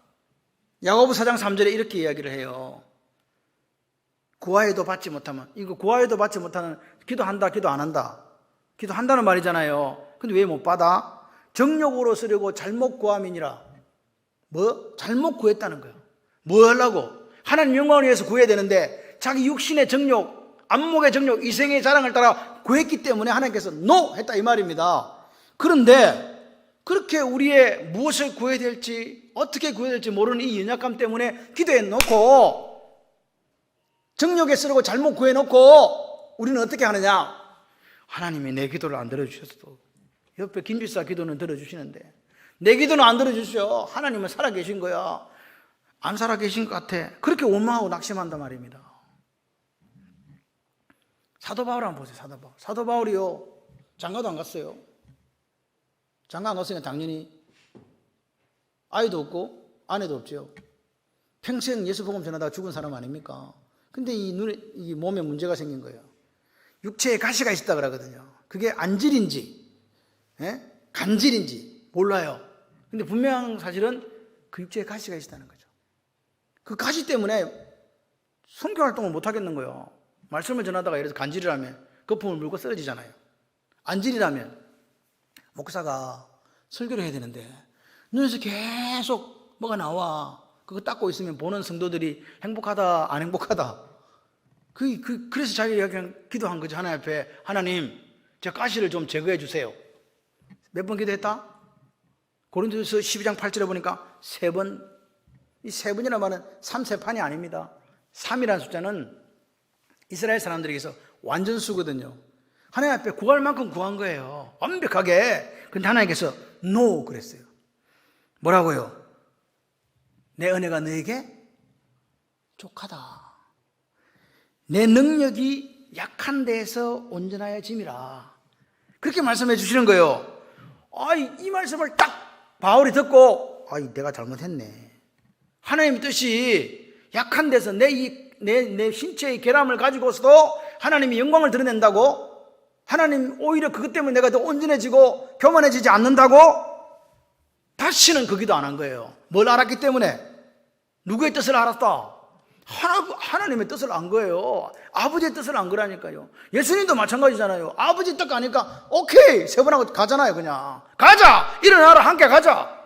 야고보 4장 3절에 이렇게 이야기를 해요. 구하여도 받지 못하면, 이거 구하여도 받지 못하는, 기도한다, 기도 안 한다. 기도한다는 말이잖아요. 근데 왜 못 받아? 정욕으로 쓰려고 잘못 구함이니라. 뭐? 잘못 구했다는 거예요. 뭐 하려고? 하나님 영광을 위해서 구해야 되는데 자기 육신의 정욕, 안목의 정욕, 이생의 자랑을 따라 구했기 때문에 하나님께서 NO! 했다 이 말입니다. 그런데 그렇게 우리의 무엇을 구해야 될지, 어떻게 구해야 될지 모르는 이 연약함 때문에 기도해 놓고, 정욕에 쓰려고 잘못 구해 놓고 우리는 어떻게 하느냐? 하나님이 내 기도를 안 들어주셨어. 옆에 김집사 기도는 들어주시는데 내 기도는 안 들어주셔. 하나님은 살아계신 거야. 안 살아계신 것 같아. 그렇게 원망하고 낙심한단 말입니다. 사도 바울 한번 보세요. 사도 바울이요, 장가도 안 갔어요. 장가 안 갔으니까 당연히 아이도 없고 아내도 없죠. 평생 예수 복음 전하다가 죽은 사람 아닙니까? 근데 이 몸에 문제가 생긴 거예요. 육체에 가시가 있었다 그러거든요. 그게 안질인지 간질인지 몰라요. 근데 분명한 사실은 그 육체에 가시가 있었다는 거죠. 그 가시 때문에 선교 활동을 못 하겠는 거예요. 말씀을 전하다가 예를 들어서 간질이라면 거품을 물고 쓰러지잖아요. 안질이라면 목사가 설교를 해야 되는데 눈에서 계속 뭐가 나와. 그거 닦고 있으면 보는 성도들이 행복하다 안 행복하다. 그래서 자기가 그냥 기도한 거죠. 하나님 앞에, 하나님 제 가시를 좀 제거해 주세요. 몇 번 기도했다? 고린도서 12장 8절에 보니까 3번. 이 3번이라는 말은 3세판이 아닙니다. 3이라는 숫자는 이스라엘 사람들에게서 완전수거든요. 하나님 앞에 구할 만큼 구한 거예요. 완벽하게. 근데 하나님께서 NO 그랬어요. 뭐라고요? 내 은혜가 너에게 족하다. 내 능력이 약한 데에서 온전하여짐이라. 그렇게 말씀해 주시는 거예요. 이 말씀을 딱 바울이 듣고 내가 잘못했네. 하나님의 뜻이 약한 데서 내 신체의 결함을 가지고서도 하나님이 영광을 드러낸다고? 하나님 오히려 그것 때문에 내가 더 온전해지고 교만해지지 않는다고? 다시는 그 기도 안 한 거예요. 뭘 알았기 때문에? 누구의 뜻을 알았다? 하나님의 뜻을 안 거예요. 아버지의 뜻을 안 거라니까요. 예수님도 마찬가지잖아요. 아버지 뜻 가니까 오케이 3번하고 가잖아요. 그냥 가자, 일어나라, 함께 가자.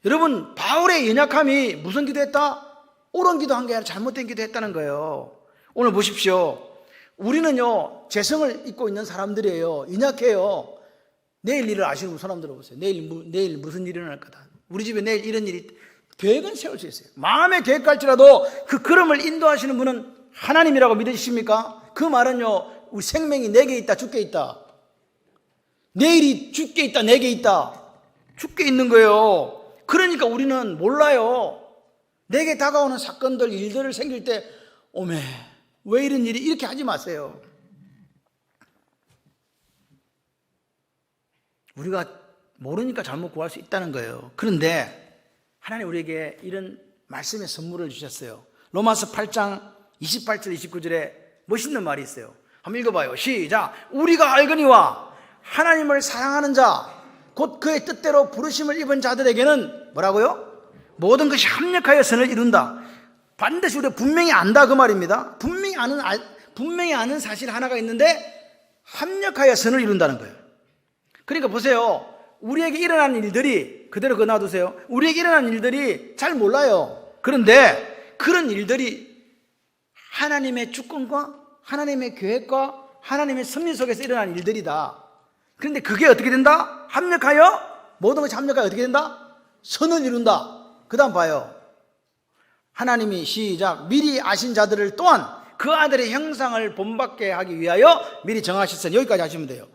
여러분, 바울의 연약함이 무슨 기도했다? 옳은 기도한 게 아니라 잘못된 기도했다는 거예요. 오늘 보십시오. 우리는요, 재성을 입고 있는 사람들이에요. 연약해요. 내일 일을 아시는 사람 들어보세요. 내일 무슨 일이 일어날 거다. 우리 집에 내일 이런 일이, 계획은 세울 수 있어요. 마음의 계획할지라도 그 걸음을 인도하시는 분은 하나님이라고 믿으십니까? 그 말은요, 우리 생명이 내게 있다, 죽게 있다. 내일이 죽게 있다, 내게 있다. 죽게 있는 거예요. 그러니까 우리는 몰라요. 내게 다가오는 사건들, 일들을 생길 때 오메, 왜 이런 일이, 이렇게 하지 마세요. 우리가 모르니까 잘못 구할 수 있다는 거예요. 그런데 하나님 우리에게 이런 말씀의 선물을 주셨어요. 로마서 8장 28절 29절에 멋있는 말이 있어요. 한번 읽어봐요. 시작. 우리가 알거니와 하나님을 사랑하는 자 곧 그의 뜻대로 부르심을 입은 자들에게는 뭐라고요? 모든 것이 합력하여 선을 이룬다. 반드시 우리가 분명히 안다 그 말입니다. 분명히 아는 사실 하나가 있는데 합력하여 선을 이룬다는 거예요. 그러니까 보세요. 우리에게 일어난 일들이, 그대로 그거 놔두세요. 우리에게 일어난 일들이 잘 몰라요. 그런데 그런 일들이 하나님의 주권과 하나님의 계획과 하나님의 섭리 속에서 일어난 일들이다. 그런데 그게 어떻게 된다? 합력하여, 모든 것이 합력하여 어떻게 된다? 선을 이룬다. 그 다음 봐요. 하나님이 시작, 미리 아신 자들을 또한 그 아들의 형상을 본받게 하기 위하여 미리 정하셨으니, 여기까지 하시면 돼요.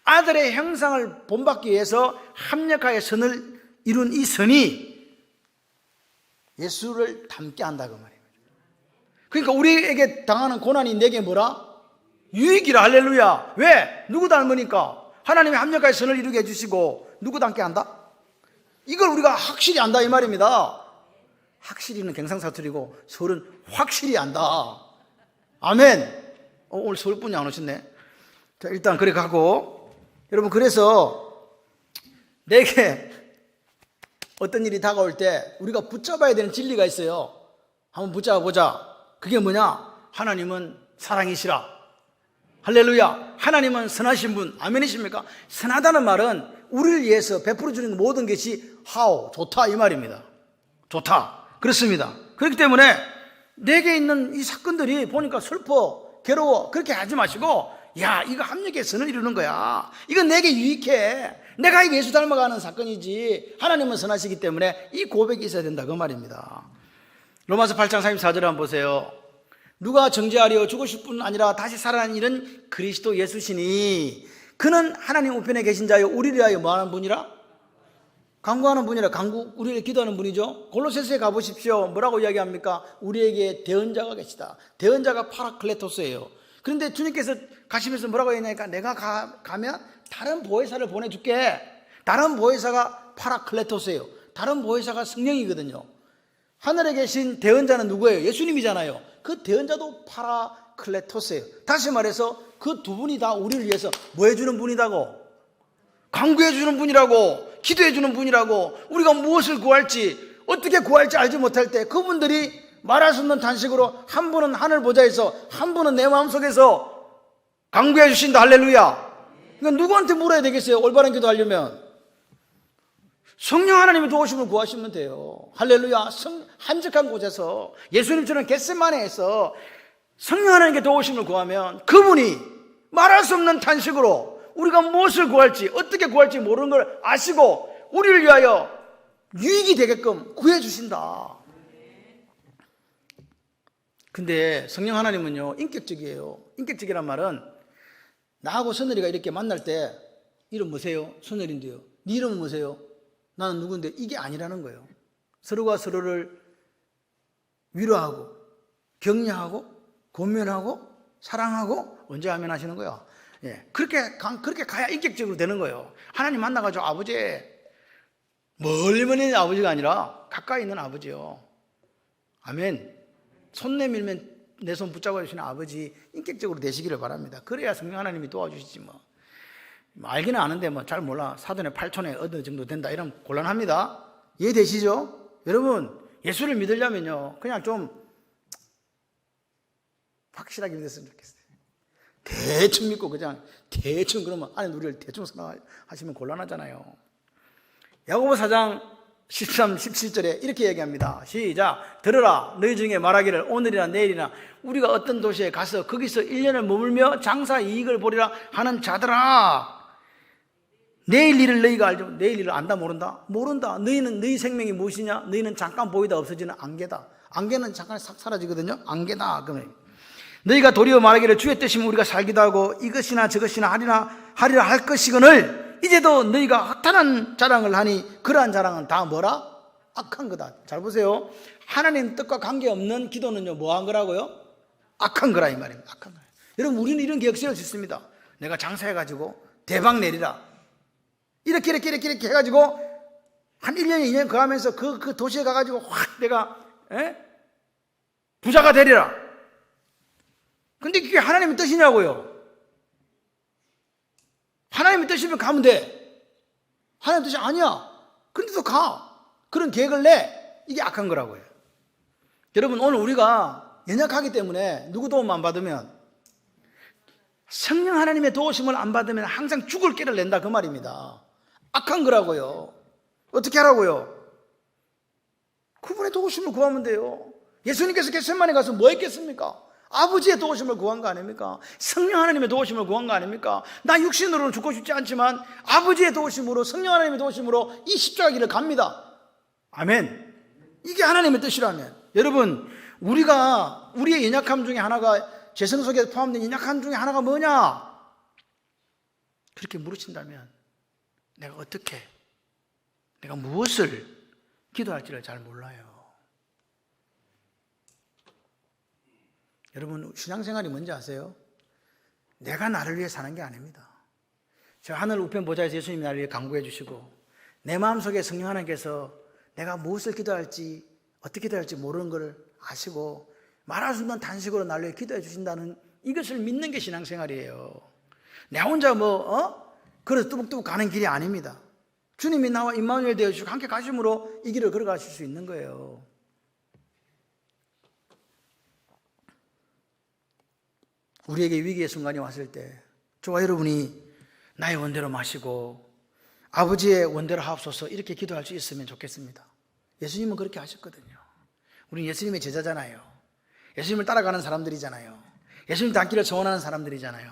아들의 형상을 본받기 위해서 합력하여 선을 이룬 이 선이 예수를 닮게 한다 그 말이에요. 그러니까 우리에게 당하는 고난이 내게 뭐라? 유익이라. 할렐루야. 왜? 누구 닮으니까? 하나님이 합력하여 선을 이루게 해주시고 누구 닮게 한다? 이걸 우리가 확실히 안다 이 말입니다. 확실히는 경상사투리고 서울은 확실히 안다. 아멘. 오늘 서울분이 안 오셨네. 자, 일단 그래 가고, 여러분, 그래서 내게 어떤 일이 다가올 때 우리가 붙잡아야 되는 진리가 있어요. 한번 붙잡아 보자. 그게 뭐냐? 하나님은 사랑이시라. 할렐루야. 하나님은 선하신 분. 아멘이십니까? 선하다는 말은 우리를 위해서 베풀어 주는 모든 것이 하오, 좋다 이 말입니다. 좋다. 그렇습니다. 그렇기 때문에 내게 있는 이 사건들이 보니까 슬퍼, 괴로워, 그렇게 하지 마시고, 야, 이거 합력의 선을 이루는 거야. 이건 내게 유익해. 내가 예수 닮아가는 사건이지. 하나님은 선하시기 때문에 이 고백이 있어야 된다 그 말입니다. 로마서 8장 34절 한번 보세요. 누가 정죄하려 죽으실 뿐 아니라 다시 살아난 일은 그리스도 예수시니 그는 하나님 우편에 계신 자여 우리를 위하여 뭐하는 분이라? 간구하는 분이라. 우리를 기도하는 분이죠. 골로새서에 가보십시오. 뭐라고 이야기합니까? 우리에게 대언자가 계시다. 대언자가 파라클레토스예요. 그런데 주님께서 가시면서 뭐라고 했냐니까, 내가 가면 다른 보혜사를 보내줄게. 다른 보혜사가 파라클레토스예요. 다른 보혜사가 성령이거든요. 하늘에 계신 대언자는 누구예요? 예수님이잖아요. 그 대언자도 파라클레토스예요. 다시 말해서 그 두 분이 다 우리를 위해서 뭐 해주는 분이라고? 간구해주는 분이라고, 기도해주는 분이라고. 우리가 무엇을 구할지, 어떻게 구할지 알지 못할 때 그분들이 말할 수 없는 단식으로, 한 분은 하늘 보좌에서, 한 분은 내 마음속에서 간구해 주신다. 할렐루야. 그러니까 누구한테 물어야 되겠어요? 올바른 기도하려면 성령 하나님의 도우심을 구하시면 돼요. 할렐루야. 한적한 곳에서 예수님처럼 겟세마네에서 성령 하나님께 도우심을 구하면 그분이 말할 수 없는 탄식으로 우리가 무엇을 구할지, 어떻게 구할지 모르는 걸 아시고 우리를 위하여 유익이 되게끔 구해 주신다. 근데 성령 하나님은요, 인격적이에요. 인격적이란 말은 나하고 선열이가 이렇게 만날 때 이름 뭐세요? 선열인데요. 네 이름은 뭐세요? 나는 누군데? 이게 아니라는 거예요. 서로가 서로를 위로하고 격려하고 권면하고 사랑하고 언제 하면 하시는 거야? 예, 그렇게 가야 인격적으로 되는 거예요. 하나님 만나가지고 아버지, 멀리 있는 아버지가 아니라 가까이 있는 아버지요. 아멘. 손 내밀면 내 손 붙잡아 주시는 아버지 인격적으로 되시기를 바랍니다. 그래야 성령 하나님이 도와주시지 뭐. 알기는 아는데 뭐 잘 몰라. 사돈의 8촌에 어느 정도 된다 이러면 곤란합니다. 이해되시죠? 여러분, 예수를 믿으려면요, 그냥 좀 확실하게 믿었으면 좋겠어요. 대충 믿고 그냥 대충 그러면 아니 우리를 대충 생각하시면 곤란하잖아요. 야고보 4장 13, 17절에 이렇게 얘기합니다. 시작. 들으라. 너희 중에 말하기를 오늘이나 내일이나 우리가 어떤 도시에 가서 거기서 1년을 머물며 장사 이익을 보리라 하는 자들아, 내일 일을 너희가 알죠? 내일 일을 안다 모른다? 모른다. 너희 생명이 무엇이냐? 너희는 잠깐 보이다 없어지는 안개다. 안개는 잠깐 싹 사라지거든요. 안개다. 그러면 너희가 도리어 말하기를 주의 뜻이면 우리가 살기도 하고 이것이나 저것이나 하리라 할 것이거늘 이제도 너희가 허탄한 자랑을 하니 그러한 자랑은 다 뭐라? 악한 거다. 잘 보세요. 하나님 뜻과 관계없는 기도는요, 뭐한 거라고요? 악한 거라 이 말입니다. 악한 거라. 여러분, 우리는 이런 계획 세울 수 있습니다. 내가 장사해가지고 대박 내리라. 이렇게 해가지고 한 1년, 2년 거하면서 그 도시에 가가지고 확 내가 부자가 되리라. 근데 그게 하나님의 뜻이냐고요? 하나님의 뜻이면 가면 돼. 하나님의 뜻이 아니야. 근데도 가. 그런 계획을 내. 이게 악한 거라고요. 여러분, 오늘 우리가 연약하기 때문에 누구 도움 안 받으면, 성령 하나님의 도우심을 안 받으면 항상 죽을 깨를 낸다 그 말입니다. 악한 거라고요. 어떻게 하라고요? 그분의 도우심을 구하면 돼요. 예수님께서 겟세마네 가서 뭐 했겠습니까? 아버지의 도우심을 구한 거 아닙니까? 성령 하나님의 도우심을 구한 거 아닙니까? 나 육신으로는 죽고 싶지 않지만 아버지의 도우심으로, 성령 하나님의 도우심으로 이 십자가 길을 갑니다. 아멘. 이게 하나님의 뜻이라면, 여러분, 우리의 연약함 중에 하나가, 죄성 속에 포함된 연약함 중에 하나가 뭐냐? 그렇게 물으신다면 내가 무엇을 기도할지를 잘 몰라요. 여러분, 신앙생활이 뭔지 아세요? 내가 나를 위해 사는 게 아닙니다. 저 하늘 우편 보좌에서 예수님이 나를 위해 간구해 주시고, 내 마음속에 성령 하나님께서 내가 무엇을 기도할지, 어떻게 기도할지 모르는 걸 아시고 말할 수 없는 단식으로 나를 위해 기도해 주신다는, 이것을 믿는 게 신앙생활이에요. 내 혼자 그래서 뚜벅뚜벅 가는 길이 아닙니다. 주님이 나와 임마누엘 되어주시고 함께 가심으로 이 길을 걸어가실 수 있는 거예요. 우리에게 위기의 순간이 왔을 때 저와 여러분이 나의 원대로 마시고 아버지의 원대로 하옵소서 이렇게 기도할 수 있으면 좋겠습니다. 예수님은 그렇게 하셨거든요. 우리는 예수님의 제자잖아요. 예수님을 따라가는 사람들이잖아요. 예수님 닮기를 소원하는 사람들이잖아요.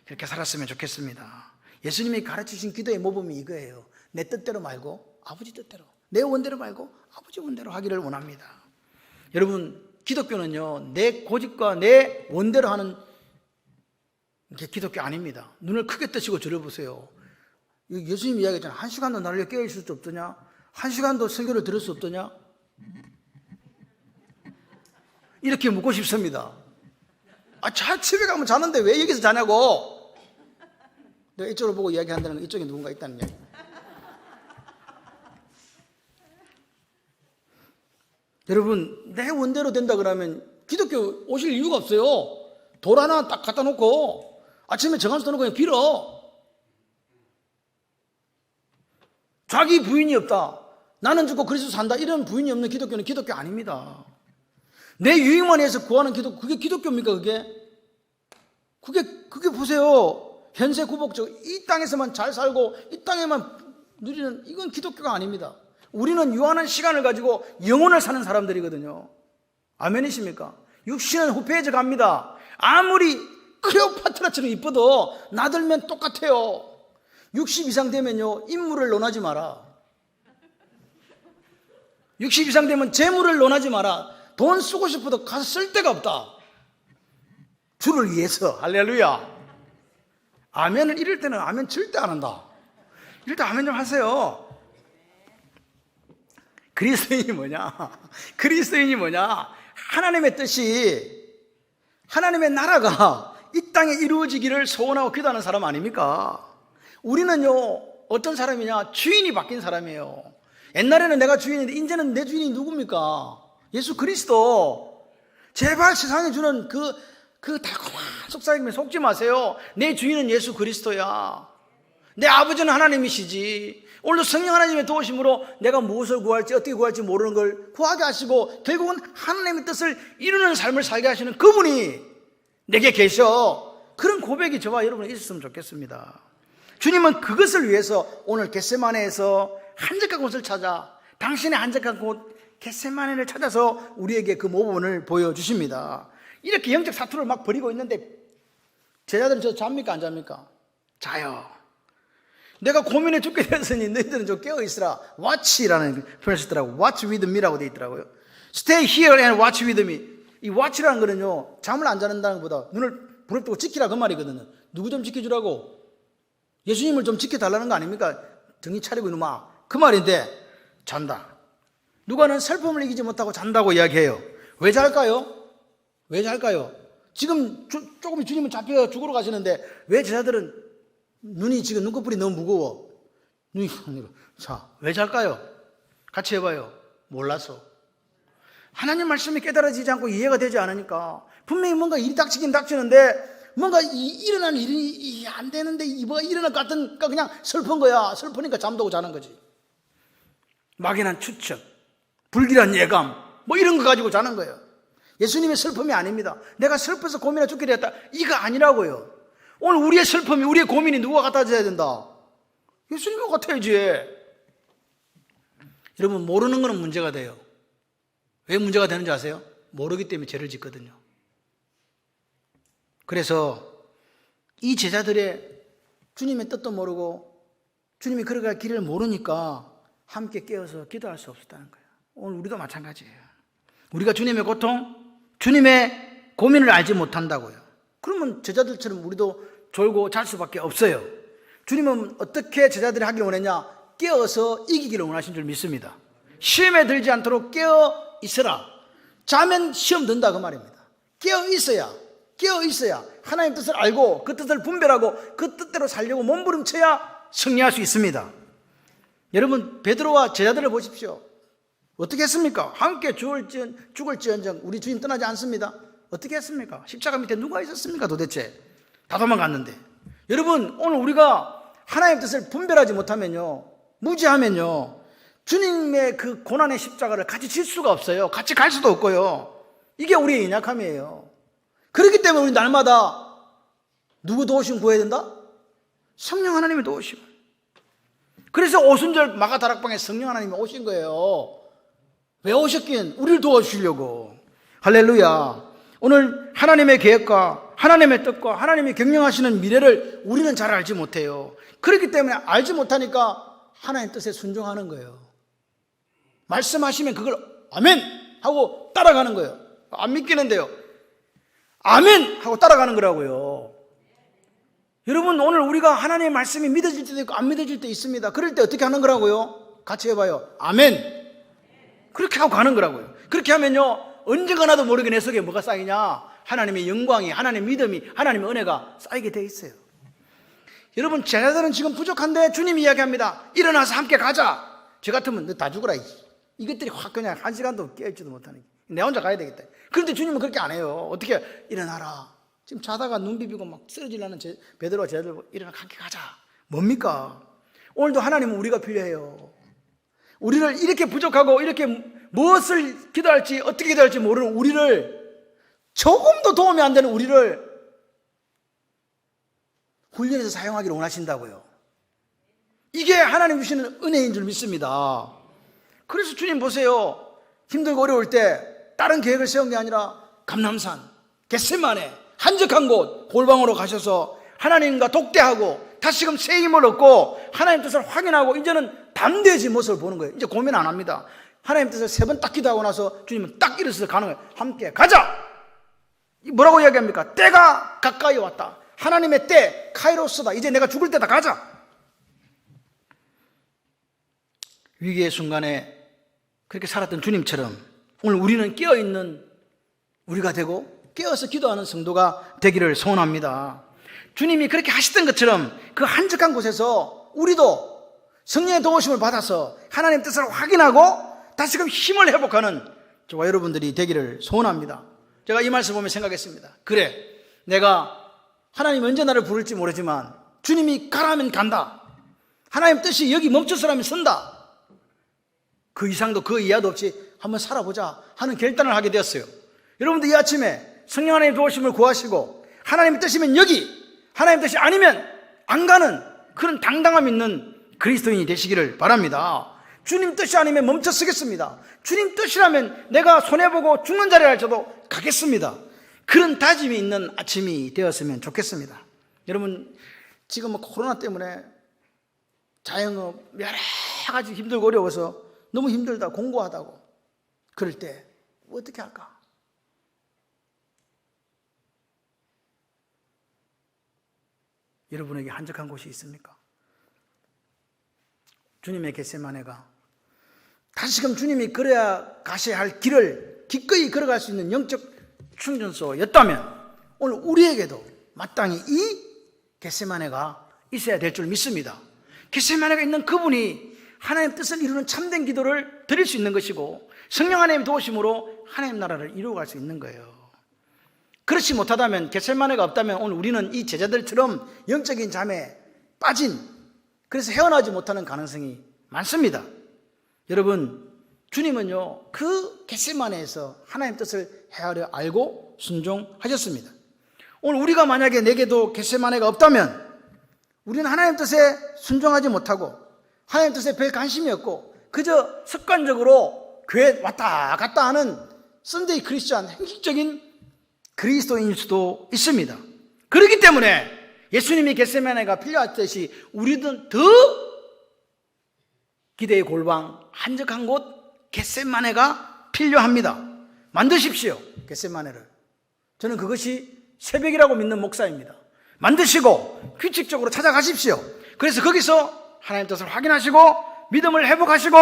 그렇게 살았으면 좋겠습니다. 예수님이 가르치신 기도의 모범이 이거예요. 내 뜻대로 말고 아버지 뜻대로, 내 원대로 말고 아버지 원대로 하기를 원합니다. 여러분, 기독교는요, 내 고집과 내 원대로 하는 게 기독교 아닙니다. 눈을 크게 뜨시고 들어보세요. 예수님이 이야기했잖아요. 1시간도 나를 위해 깨어있을 수 없더냐? 1시간도 설교를 들을 수 없더냐? 이렇게 묻고 싶습니다. 집에 가면 자는데 왜 여기서 자냐고? 내가 이쪽으로 보고 이야기한다는 건 이쪽에 누군가 있다는 얘기. 여러분, 내 원대로 된다 그러면 기독교 오실 이유가 없어요. 돌 하나 딱 갖다 놓고 아침에 정한수 떠놓고 그냥 빌어. 자기 부인이 없다, 나는 죽고 그리스도 산다, 이런 부인이 없는 기독교는 기독교 아닙니다. 내 유익만 위해서 구하는 기독교, 그게 기독교입니까? 그게 보세요. 현세 구복적, 이 땅에서만 잘 살고 이 땅에만 누리는, 이건 기독교가 아닙니다. 우리는 유한한 시간을 가지고 영혼을 사는 사람들이거든요. 아멘이십니까? 육신은 후패해져 갑니다. 아무리 클레오파트라처럼 이뻐도 나들면 똑같아요. 60 이상 되면요, 인물을 논하지 마라. 60 이상 되면 재물을 논하지 마라. 돈 쓰고 싶어도 가서 쓸 데가 없다. 주를 위해서. 할렐루야. 아멘을 이럴 때는 아멘 절대 안 한다. 이럴 때 아멘 좀 하세요. 그리스도인이 뭐냐? 그리스도인이 뭐냐? 하나님의 뜻이, 하나님의 나라가 이 땅에 이루어지기를 소원하고 기도하는 사람 아닙니까? 우리는요, 어떤 사람이냐? 주인이 바뀐 사람이에요. 옛날에는 내가 주인인데 이제는 내 주인이 누굽니까? 예수 그리스도. 제발 세상에 주는 그 달콤한 속삭임에 속지 마세요. 내 주인은 예수 그리스도야. 내 아버지는 하나님이시지. 오늘도 성령 하나님의 도우심으로 내가 무엇을 구할지, 어떻게 구할지 모르는 걸 구하게 하시고 결국은 하나님의 뜻을 이루는 삶을 살게 하시는 그분이 내게 계셔. 그런 고백이 저와 여러분이 있었으면 좋겠습니다. 주님은 그것을 위해서 오늘 겟세마네에서 한적한 곳을 찾아, 당신의 한적한 곳 겟세마네를 찾아서 우리에게 그 모범을 보여주십니다. 이렇게 영적 사투를 막 벌이고 있는데 제자들은 저 잡니까 안 잡니까? 자요. 내가 고민에 죽게 되었으니 너희들은 좀 깨어있으라. watch라는 표현을 쓰더라고요. watch with me라고 되어 있더라고요. stay here and watch with me. 이 watch라는 거는요, 잠을 안 자는다는 것보다 눈을 부릅뜨고 지키라 그 말이거든요. 누구 좀 지켜주라고? 예수님을 좀 지켜달라는 거 아닙니까? 정신 차리고 이놈아, 그 말인데 잔다. 누가는 슬픔을 이기지 못하고 잔다고 이야기해요. 왜 잘까요? 왜 잘까요? 지금 조금 주님은 잡혀 죽으러 가시는데 왜 제자들은 눈이 지금 눈꺼풀이 너무 무거워? 눈이, 자, 왜 잘까요? 같이 해봐요. 몰라서. 하나님 말씀이 깨달아지지 않고 이해가 되지 않으니까. 분명히 뭔가 일이 닥치긴 닥치는데 뭔가 일어나는 일이 안 되는데 뭐가 일어날 것 같으니까 그냥 슬픈 거야. 슬프니까 잠도 오고 자는 거지. 막연한 추측, 불길한 예감, 뭐 이런 거 가지고 자는 거예요. 예수님의 슬픔이 아닙니다. 내가 슬퍼서 고민해 죽게 되었다, 이거 아니라고요. 오늘 우리의 슬픔이, 우리의 고민이 누가 갖다 줘야 된다? 예수님이 같아야지. 여러분, 모르는 거는 문제가 돼요. 왜 문제가 되는지 아세요? 모르기 때문에 죄를 짓거든요. 그래서 이 제자들의 주님의 뜻도 모르고 주님이 걸어갈 길을 모르니까 함께 깨어서 기도할 수 없었다는 거예요. 오늘 우리도 마찬가지예요. 우리가 주님의 고통, 주님의 고민을 알지 못한다고요. 그러면 제자들처럼 우리도 졸고 잘 수밖에 없어요. 주님은 어떻게 제자들이 하길 원했냐? 깨어서 이기기를 원하신 줄 믿습니다. 시험에 들지 않도록 깨어 있으라. 자면 시험 든다 그 말입니다. 깨어 있어야 하나님 뜻을 알고 그 뜻을 분별하고 그 뜻대로 살려고 몸부림쳐야 승리할 수 있습니다. 여러분, 베드로와 제자들을 보십시오. 어떻게 했습니까? 함께 죽을지언정 우리 주님 떠나지 않습니다. 어떻게 했습니까? 십자가 밑에 누가 있었습니까 도대체? 다 도망갔는데. 여러분, 오늘 우리가 하나님 뜻을 분별하지 못하면요, 무지하면요, 주님의 그 고난의 십자가를 같이 질 수가 없어요. 같이 갈 수도 없고요. 이게 우리의 연약함이에요. 그렇기 때문에 우리 날마다 누구 도우심 구해야 된다? 성령 하나님의 도우심. 그래서 오순절 마가다락방에 성령 하나님이 오신 거예요. 왜 오셨긴? 우리를 도와주시려고. 할렐루야. 오늘 하나님의 계획과 하나님의 뜻과 하나님이 경영하시는 미래를 우리는 잘 알지 못해요. 그렇기 때문에 알지 못하니까 하나님 뜻에 순종하는 거예요. 말씀하시면 그걸 아멘 하고 따라가는 거예요. 안 믿기는데요, 아멘 하고 따라가는 거라고요. 여러분, 오늘 우리가 하나님의 말씀이 믿어질 때도 있고 안 믿어질 때 있습니다. 그럴 때 어떻게 하는 거라고요? 같이 해봐요. 아멘. 그렇게 하고 가는 거라고요. 그렇게 하면요, 언젠가나도 모르게 내 속에 뭐가 쌓이냐? 하나님의 영광이, 하나님의 믿음이, 하나님의 은혜가 쌓이게 돼 있어요. 여러분, 제자들은 지금 부족한데 주님이 이야기합니다. 일어나서 함께 가자. 저 같으면 너 다 죽어라. 이것들이 확 그냥 한 시간도 깨있지도 못하는, 내 혼자 가야 되겠다. 그런데 주님은 그렇게 안 해요. 어떻게? 일어나라. 지금 자다가 눈 비비고 막 쓰러지려는 베드로와 제자들, 일어나 함께 가자. 뭡니까? 오늘도 하나님은 우리가 필요해요. 우리를 이렇게 부족하고 이렇게 무엇을 기도할지 어떻게 기도할지 모르는 우리를, 조금도 도움이 안 되는 우리를 훈련해서 사용하기를 원하신다고요. 이게 하나님 주시는 은혜인 줄 믿습니다. 그래서 주님 보세요. 힘들고 어려울 때 다른 계획을 세운 게 아니라 감람산, 겟세마네, 한적한 곳 골방으로 가셔서 하나님과 독대하고 다시금 새 힘을 얻고 하나님 뜻을 확인하고 이제는 담대해진 모습을 보는 거예요. 이제 고민 안 합니다. 하나님 뜻을 3번 딱 기도하고 나서 주님은 딱 일어서서 가는 거예요. 함께 가자. 뭐라고 이야기합니까? 때가 가까이 왔다. 하나님의 때, 카이로스다. 이제 내가 죽을 때다. 가자. 위기의 순간에 그렇게 살았던 주님처럼 오늘 우리는 깨어있는 우리가 되고 깨어서 기도하는 성도가 되기를 소원합니다. 주님이 그렇게 하시던 것처럼 그 한적한 곳에서 우리도 성령의 도우심을 받아서 하나님 뜻을 확인하고 다시금 힘을 회복하는 저와 여러분들이 되기를 소원합니다. 제가 이 말씀 보면 생각했습니다. 그래, 내가 하나님 언제 나를 부를지 모르지만 주님이 가라면 간다. 하나님 뜻이 여기 멈춰서라면 선다. 그 이상도 그 이하도 없이 한번 살아보자 하는 결단을 하게 되었어요. 여러분들 이 아침에 성령 하나님의 도우심을 구하시고 하나님의 뜻이면 여기, 하나님 뜻이 아니면 안 가는 그런 당당함 있는 그리스도인이 되시기를 바랍니다. 주님 뜻이 아니면 멈춰 서겠습니다. 주님 뜻이라면 내가 손해보고 죽는 자리를 할지라도 가겠습니다. 그런 다짐이 있는 아침이 되었으면 좋겠습니다. 여러분, 지금 코로나 때문에 자영업 여러 가지 힘들고 어려워서 너무 힘들다, 공고하다고 그럴 때 어떻게 할까? 여러분에게 한적한 곳이 있습니까? 주님의 겟세마네가 다시금 주님이 걸어야 가셔야 할 길을 기꺼이 걸어갈 수 있는 영적 충전소였다면 오늘 우리에게도 마땅히 이 겟세마네가 있어야 될 줄 믿습니다. 겟세마네가 있는 그분이 하나님 뜻을 이루는 참된 기도를 드릴 수 있는 것이고 성령 하나님의 도우심으로 하나님 나라를 이루어갈 수 있는 거예요. 그렇지 못하다면, 겟세마네가 없다면 오늘 우리는 이 제자들처럼 영적인 잠에 빠진, 그래서 헤어나지 못하는 가능성이 많습니다. 여러분, 주님은요, 그 겟세마네에서 하나님 뜻을 헤아려 알고 순종하셨습니다. 오늘 우리가 만약에 내게도 겟세마네가 없다면 우리는 하나님 뜻에 순종하지 못하고 하나님 뜻에 별 관심이 없고 그저 습관적으로 교회 왔다 갔다 하는 선데이 크리스찬, 형식적인 그리스도인일 수도 있습니다. 그렇기 때문에 예수님이 겟세마네가 필요하듯이 우리는 더 기대의 골방, 한적한 곳 겟세마네가 필요합니다. 만드십시오, 겟세마네를. 저는 그것이 새벽이라고 믿는 목사입니다. 만드시고 규칙적으로 찾아가십시오. 그래서 거기서 하나님 뜻을 확인하시고 믿음을 회복하시고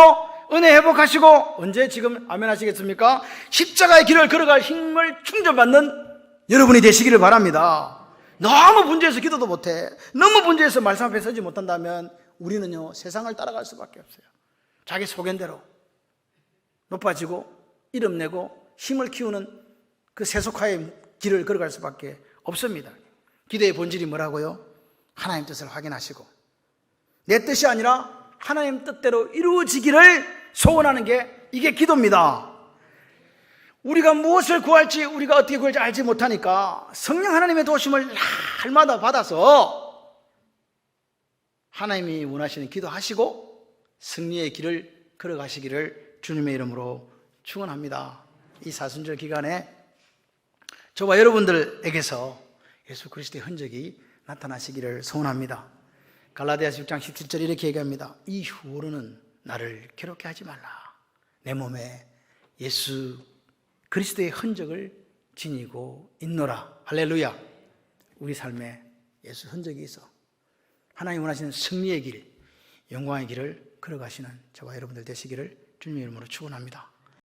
은혜 회복하시고 언제 지금 아멘 하시겠습니까? 십자가의 길을 걸어갈 힘을 충전받는 여러분이 되시기를 바랍니다. 너무 분주해서 기도도 못해, 너무 분주해서 말씀 앞에 서지 못한다면 우리는요, 세상을 따라갈 수밖에 없어요. 자기 소견대로 높아지고 이름 내고 힘을 키우는 그 세속화의 길을 걸어갈 수밖에 없습니다. 기도의 본질이 뭐라고요? 하나님 뜻을 확인하시고 내 뜻이 아니라 하나님 뜻대로 이루어지기를 소원하는 게 이게 기도입니다. 우리가 무엇을 구할지, 우리가 어떻게 구할지 알지 못하니까 성령 하나님의 도심을 날마다 받아서 하나님이 원하시는 기도하시고 승리의 길을 걸어가시기를 주님의 이름으로 축원합니다. 이 사순절 기간에 저와 여러분들에게서 예수 그리스도의 흔적이 나타나시기를 소원합니다. 갈라디아서 6장 17절 이렇게 얘기합니다. 이 후로는 나를 괴롭게 하지 말라. 내 몸에 예수 그리스도의 흔적을 지니고 있노라. 할렐루야. 우리 삶에 예수 흔적이 있어 하나님 원하시는 승리의 길, 영광의 길을 걸어가시는 저와 여러분들 되시기를 주님의 이름으로 축원합니다.